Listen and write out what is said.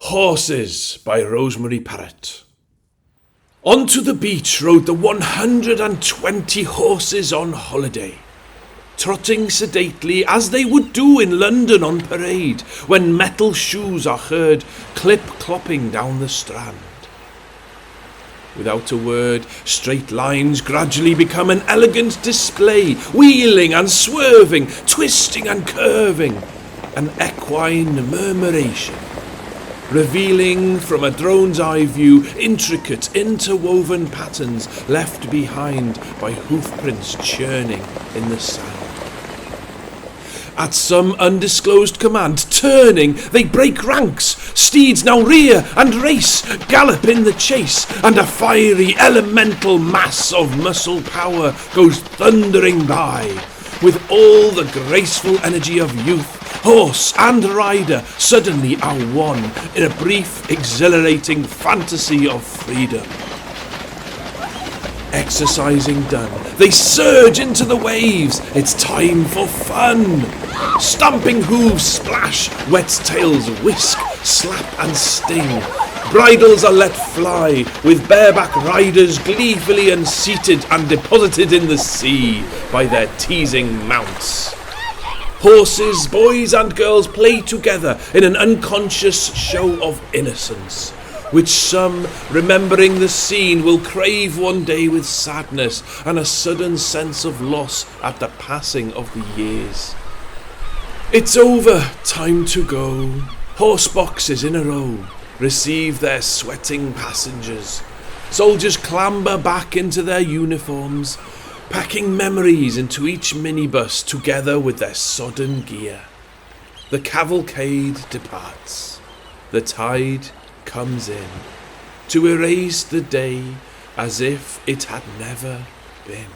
Horses by Rosemary Parrott. Onto the beach rode the 120 horses on holiday, trotting sedately as they would do in London on parade when metal shoes are heard clip-clopping down the Strand. Without a word, straight lines gradually become an elegant display, wheeling and swerving, twisting and curving, an equine murmuration, revealing from a drone's eye view intricate interwoven patterns left behind by hoofprints churning in the sand. At some undisclosed command, turning, they break ranks. Steeds now rear and race, Gallop in the chase, and a fiery elemental mass of muscle power goes thundering by. With all the graceful energy of youth, horse and rider suddenly are one in a brief, exhilarating fantasy of freedom. Exercising done, they surge into the waves. It's time for fun. Stamping hooves splash, wet tails whisk, slap and sting. Bridles are let fly, with bareback riders gleefully unseated and deposited in the sea by their teasing mounts. Horses, boys and girls play together in an unconscious show of innocence, which some, remembering the scene, will crave one day with sadness and a sudden sense of loss at the passing of the years. It's over, time to go. Horse boxes in a row receive their sweating passengers. Soldiers clamber back into their uniforms, packing memories into each minibus together with their sodden gear. The cavalcade departs. The tide comes in to erase the day as if it had never been.